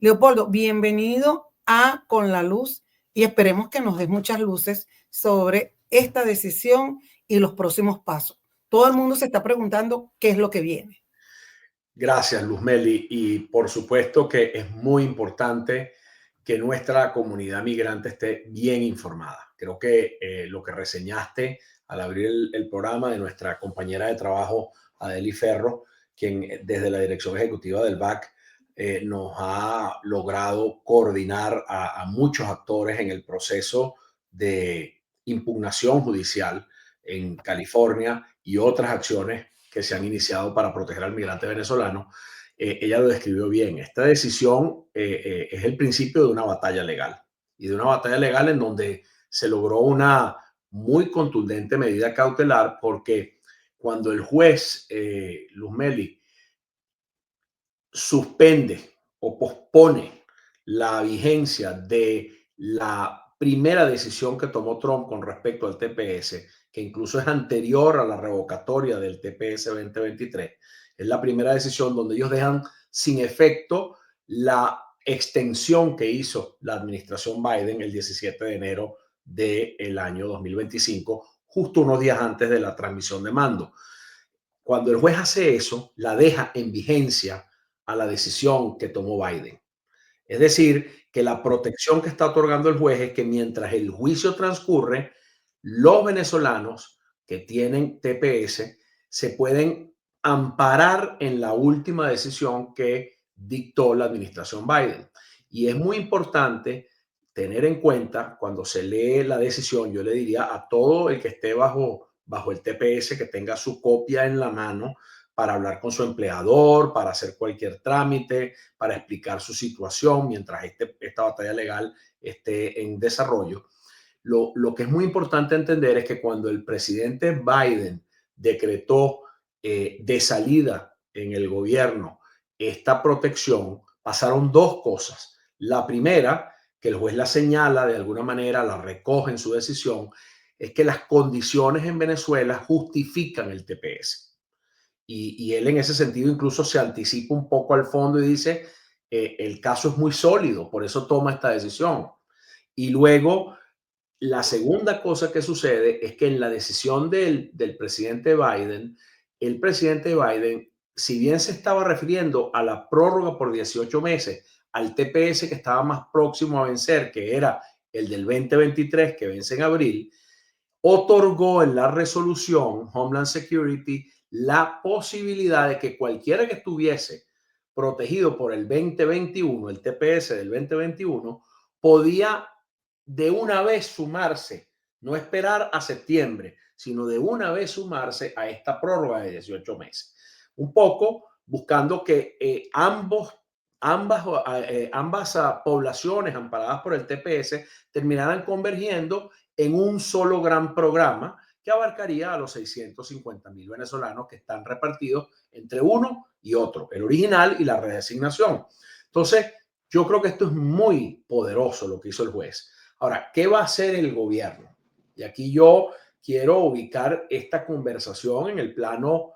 Leopoldo, bienvenido a Con la Luz y esperemos que nos des muchas luces sobre esta decisión y los próximos pasos. Todo el mundo se está preguntando qué es lo que viene. Gracias, Luzmeli. Y por supuesto que es muy importante que nuestra comunidad migrante esté bien informada. Creo que lo que reseñaste al abrir el programa de nuestra compañera de trabajo, Adeli Ferro, quien desde la dirección ejecutiva del BAC nos ha logrado coordinar a muchos actores en el proceso de impugnación judicial en California y otras acciones que se han iniciado para proteger al migrante venezolano. Ella lo describió bien. Esta decisión es el principio de una batalla legal y de una batalla legal en donde se logró una muy contundente medida cautelar porque cuando el juez Luzmeli suspende o pospone la vigencia de la primera decisión que tomó Trump con respecto al TPS, que incluso es anterior a la revocatoria del TPS 2023, es la primera decisión donde ellos dejan sin efecto la extensión que hizo la administración Biden el 17 de enero del año 2025, justo unos días antes de la transmisión de mando. Cuando el juez hace eso, la deja en vigencia a la decisión que tomó Biden. Es decir, que la protección que está otorgando el juez es que mientras el juicio transcurre, los venezolanos que tienen TPS se pueden amparar en la última decisión que dictó la administración Biden. Y es muy importante tener en cuenta cuando se lee la decisión, yo le diría a todo el que esté bajo el TPS que tenga su copia en la mano para hablar con su empleador, para hacer cualquier trámite, para explicar su situación mientras esta batalla legal esté en desarrollo. Lo que es muy importante entender es que cuando el presidente Biden decretó de salida en el gobierno esta protección, pasaron dos cosas. La primera, que el juez la señala de alguna manera, la recoge en su decisión, es que las condiciones en Venezuela justifican el TPS. Y él en ese sentido incluso se anticipa un poco al fondo y dice, el caso es muy sólido, por eso toma esta decisión. Y luego, la segunda cosa que sucede es que en la decisión del presidente Biden, el presidente Biden, si bien se estaba refiriendo a la prórroga por 18 meses, al TPS que estaba más próximo a vencer, que era el del 2023, que vence en abril, otorgó en la resolución Homeland Security la posibilidad de que cualquiera que estuviese protegido por el 2021, el TPS del 2021, podía de una vez sumarse, no esperar a septiembre, sino de una vez sumarse a esta prórroga de 18 meses. Un poco buscando que ambas poblaciones amparadas por el TPS terminaran convergiendo en un solo gran programa que abarcaría a los 650,000 venezolanos que están repartidos entre uno y otro, el original y la redesignación. Entonces, yo creo que esto es muy poderoso lo que hizo el juez. Ahora, ¿qué va a hacer el gobierno? Y aquí yo quiero ubicar esta conversación en el plano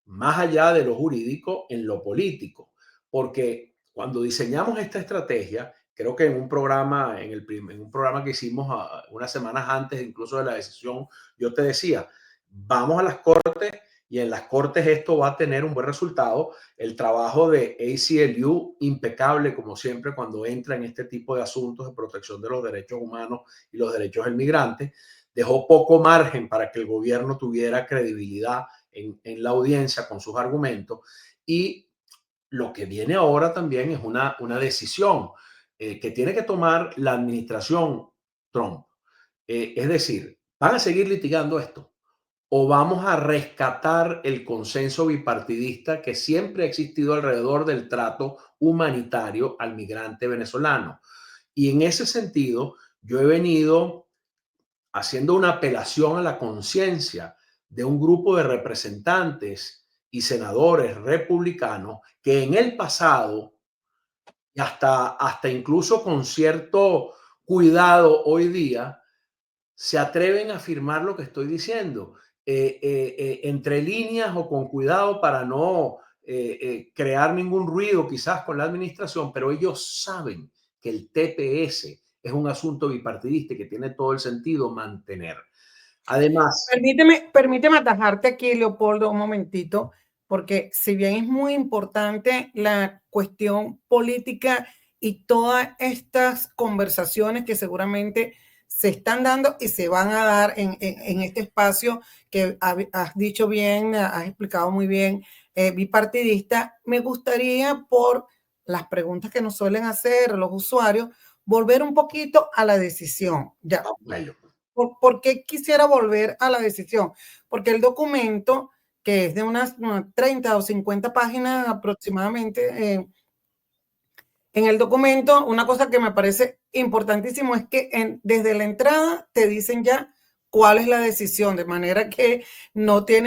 más allá de lo jurídico, en lo político, porque cuando diseñamos esta estrategia, creo que en un programa, en un programa que hicimos unas semanas antes incluso de la decisión, yo te decía, vamos a las cortes y en las cortes esto va a tener un buen resultado. El trabajo de ACLU, impecable como siempre cuando entra en este tipo de asuntos de protección de los derechos humanos y los derechos del migrante, dejó poco margen para que el gobierno tuviera credibilidad en la audiencia con sus argumentos. Y lo que viene ahora también es una decisión que tiene que tomar la administración Trump. Es decir, ¿van a seguir litigando esto? ¿O vamos a rescatar el consenso bipartidista que siempre ha existido alrededor del trato humanitario al migrante venezolano? Y en ese sentido, yo he venido haciendo una apelación a la conciencia de un grupo de representantes y senadores republicanos que en el pasado, y hasta incluso con cierto cuidado hoy día, se atreven a afirmar lo que estoy diciendo, entre líneas o con cuidado para no crear ningún ruido quizás con la administración, pero ellos saben que el TPS es un asunto bipartidista y que tiene todo el sentido mantener. Además, permíteme atajarte aquí, Leopoldo, un momentito, porque si bien es muy importante la cuestión política y todas estas conversaciones que seguramente se están dando y se van a dar en este espacio que has dicho bien, has explicado muy bien, bipartidista, me gustaría, por las preguntas que nos suelen hacer los usuarios, volver un poquito a la decisión. Ya. ¿Por qué quisiera volver a la decisión? Porque el documento, que es de unas 30 o 50 páginas aproximadamente, en el documento, una cosa que me parece importantísimo es que desde la entrada te dicen ya cuál es la decisión, de manera que no te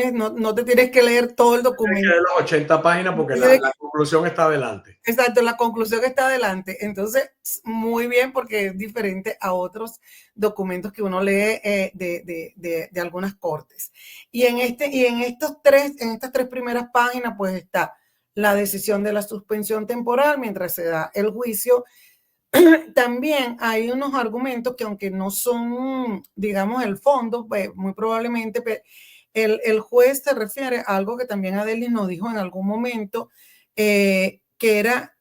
tienes que leer todo el documento. De las 80 páginas porque la conclusión está adelante. Exacto, la conclusión está adelante. Entonces, muy bien, porque es diferente a otros documentos que uno lee de algunas cortes. Y en estas tres primeras páginas, pues está la decisión de la suspensión temporal mientras se da el juicio. También hay unos argumentos que, aunque no son, digamos, el fondo, pues muy probablemente el juez se refiere a algo que también Adelis nos dijo en algún momento, que era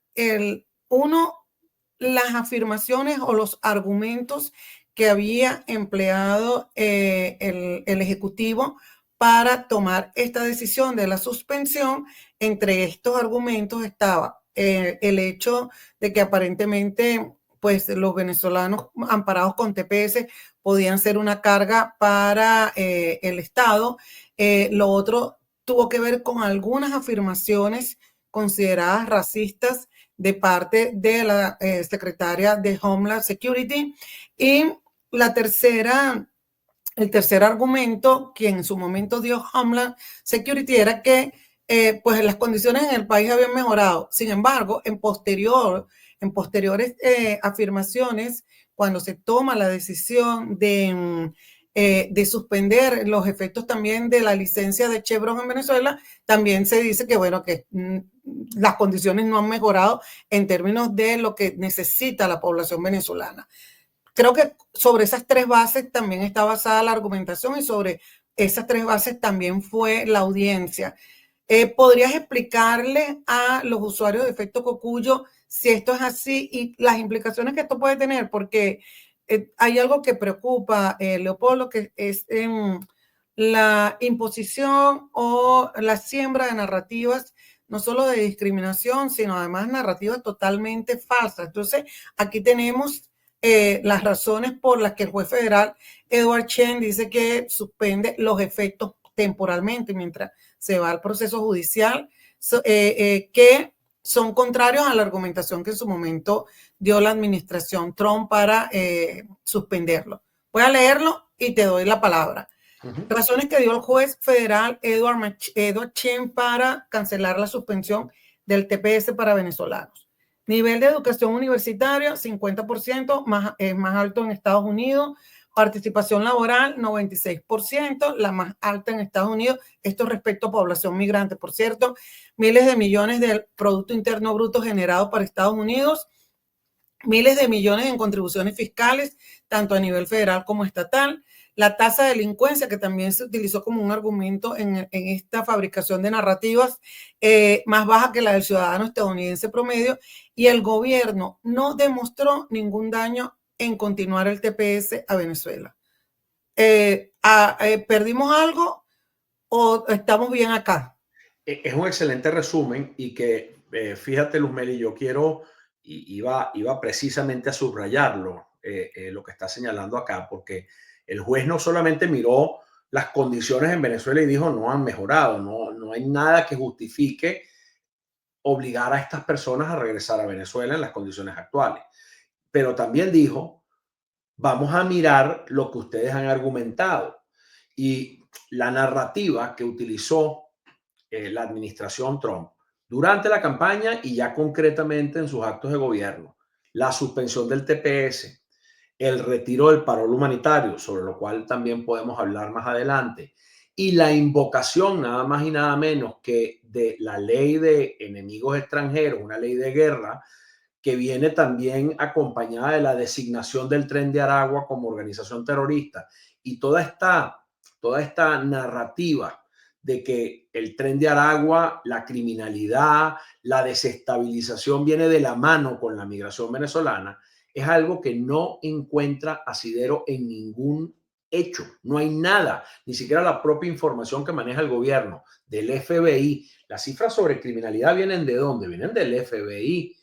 las afirmaciones o los argumentos que había empleado el Ejecutivo para tomar esta decisión de la suspensión. Entre estos argumentos estaba el hecho de que aparentemente pues los venezolanos amparados con TPS podían ser una carga para el Estado. Lo otro tuvo que ver con algunas afirmaciones consideradas racistas de parte de la secretaria de Homeland Security. Y el tercer argumento que en su momento dio Homeland Security era que pues las condiciones en el país habían mejorado. Sin embargo, en posteriores afirmaciones, cuando se toma la decisión de suspender los efectos también de la licencia de Chevron en Venezuela, también se dice que, bueno, que las condiciones no han mejorado en términos de lo que necesita la población venezolana. Creo que sobre esas tres bases también está basada la argumentación y sobre esas tres bases también fue la audiencia. ¿Podrías explicarle a los usuarios de efecto Cocuyo si esto es así y las implicaciones que esto puede tener? Porque hay algo que preocupa, Leopoldo, que es la imposición o la siembra de narrativas, no solo de discriminación, sino además narrativas totalmente falsas. Entonces, aquí tenemos las razones por las que el juez federal Edward Chen dice que suspende los efectos temporalmente mientras se va al proceso judicial, que son contrarios a la argumentación que en su momento dio la administración Trump para suspenderlo. Voy a leerlo y te doy la palabra. Razones que dio el juez federal Edward Chen para cancelar la suspensión del TPS para venezolanos. Nivel de educación universitaria, 50%, más alto en Estados Unidos. Participación laboral, 96%, la más alta en Estados Unidos. Esto respecto a población migrante, por cierto. Miles de millones del Producto Interno Bruto generado para Estados Unidos. Miles de millones en contribuciones fiscales, tanto a nivel federal como estatal. La tasa de delincuencia, que también se utilizó como un argumento en esta fabricación de narrativas, más baja que la del ciudadano estadounidense promedio, y el gobierno no demostró ningún daño en continuar el TPS a Venezuela. ¿Perdimos algo o estamos bien acá? Es un excelente resumen y que, fíjate, Luzmeli, yo iba precisamente a subrayarlo, lo que está señalando acá, porque el juez no solamente miró las condiciones en Venezuela y dijo no han mejorado, no hay nada que justifique obligar a estas personas a regresar a Venezuela en las condiciones actuales, pero también dijo vamos a mirar lo que ustedes han argumentado y la narrativa que utilizó la administración Trump durante la campaña y ya concretamente en sus actos de gobierno, la suspensión del TPS, el retiro del parol humanitario, sobre lo cual también podemos hablar más adelante, y la invocación nada más y nada menos que de la ley de enemigos extranjeros, una ley de guerra, que viene también acompañada de la designación del Tren de Aragua como organización terrorista. Y toda esta narrativa de que el Tren de Aragua, la criminalidad, la desestabilización viene de la mano con la migración venezolana, es algo que no encuentra asidero en ningún hecho. No hay nada, ni siquiera la propia información que maneja el gobierno, del FBI. Las cifras sobre criminalidad vienen ¿de dónde? Vienen del FBI,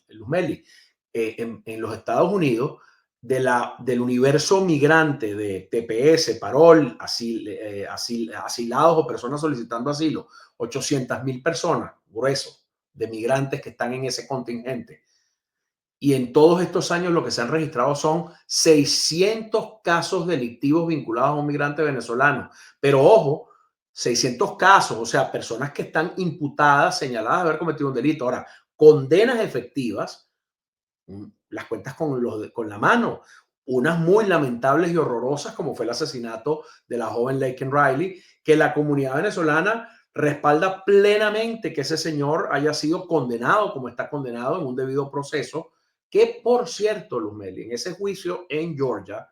Luz Meli, en los Estados Unidos, del universo migrante de TPS, parol, asilados o personas solicitando asilo, 800,000 personas, grueso, de migrantes que están en ese contingente. Y en todos estos años lo que se han registrado son 600 casos delictivos vinculados a un migrante venezolano. Pero ojo, 600 casos, o sea, personas que están imputadas, señaladas de haber cometido un delito. Ahora, condenas efectivas, las cuentas con la mano. Unas muy lamentables y horrorosas, como fue el asesinato de la joven Laken Riley, que la comunidad venezolana respalda plenamente que ese señor haya sido condenado como está condenado en un debido proceso, que por cierto, Luz Meli, en ese juicio en Georgia,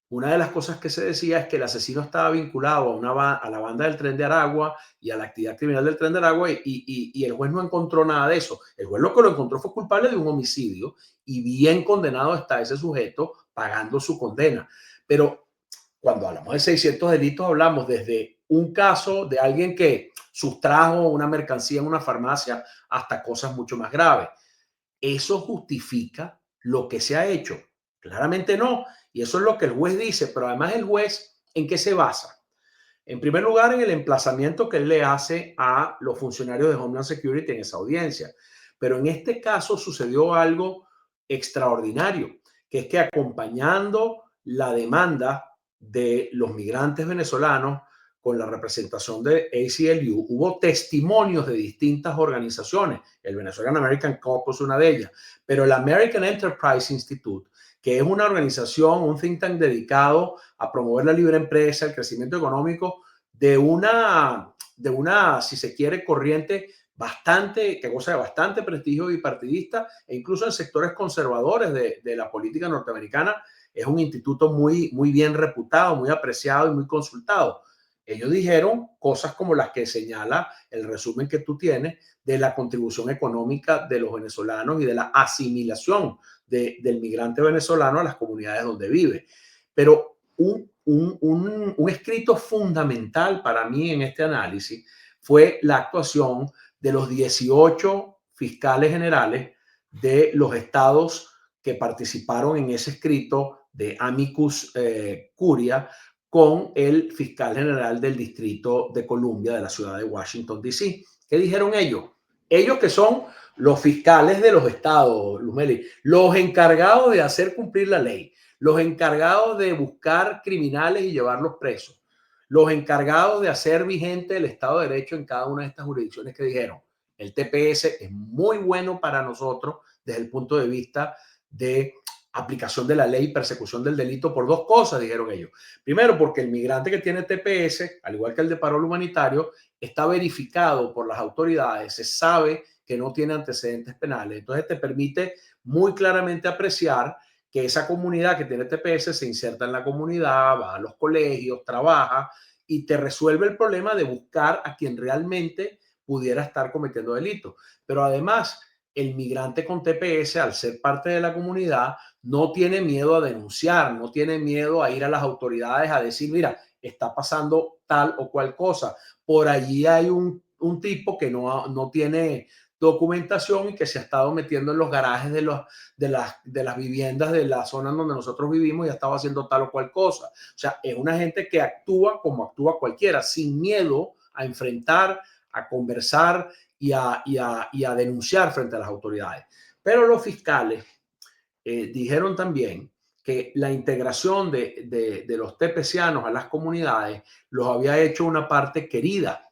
una de las cosas que se decía es que el asesino estaba vinculado a la banda del Tren de Aragua y a la actividad criminal del Tren de Aragua y el juez no encontró nada de eso. El juez lo que lo encontró fue culpable de un homicidio y bien condenado está ese sujeto pagando su condena. Pero cuando hablamos de 600 delitos, hablamos desde un caso de alguien que sustrajo una mercancía en una farmacia hasta cosas mucho más graves. ¿Eso justifica lo que se ha hecho? Claramente no. Y eso es lo que el juez dice, pero además el juez, ¿en qué se basa? En primer lugar, en el emplazamiento que él le hace a los funcionarios de Homeland Security en esa audiencia. Pero en este caso sucedió algo extraordinario, que es que acompañando la demanda de los migrantes venezolanos con la representación de ACLU, hubo testimonios de distintas organizaciones. El Venezuelan American Caucus, una de ellas, pero el American Enterprise Institute, que es una organización, un think tank dedicado a promover la libre empresa, el crecimiento económico de una, si se quiere, corriente que goza de bastante prestigio bipartidista e incluso en sectores conservadores de la política norteamericana. Es un instituto muy, muy bien reputado, muy apreciado y muy consultado. Ellos dijeron cosas como las que señala el resumen que tú tienes de la contribución económica de los venezolanos y de la asimilación del migrante venezolano a las comunidades donde vive. Pero un escrito fundamental para mí en este análisis fue la actuación de los 18 fiscales generales de los estados que participaron en ese escrito de Amicus Curia con el fiscal general del Distrito de Columbia de la ciudad de Washington, D.C. ¿Qué dijeron ellos? Ellos que son los fiscales de los estados, Luz Meli, los encargados de hacer cumplir la ley, los encargados de buscar criminales y llevarlos presos, los encargados de hacer vigente el Estado de Derecho en cada una de estas jurisdicciones, que dijeron, el TPS es muy bueno para nosotros desde el punto de vista de aplicación de la ley y persecución del delito por dos cosas, dijeron ellos. Primero, porque el migrante que tiene TPS, al igual que el de parol humanitario, está verificado por las autoridades, se sabe que no tiene antecedentes penales. Entonces te permite muy claramente apreciar que esa comunidad que tiene TPS se inserta en la comunidad, va a los colegios, trabaja y te resuelve el problema de buscar a quien realmente pudiera estar cometiendo delitos. Pero además, el migrante con TPS, al ser parte de la comunidad, no tiene miedo a denunciar, no tiene miedo a ir a las autoridades a decir, mira, está pasando tal o cual cosa. Por allí hay un tipo que no tiene documentación y que se ha estado metiendo en los garajes de las viviendas de la zona donde nosotros vivimos y ha estado haciendo tal o cual cosa. O sea, es una gente que actúa como actúa cualquiera, sin miedo a enfrentar, a conversar y a denunciar frente a las autoridades. Pero los fiscales dijeron también que la integración de los tepecianos a las comunidades los había hecho una parte querida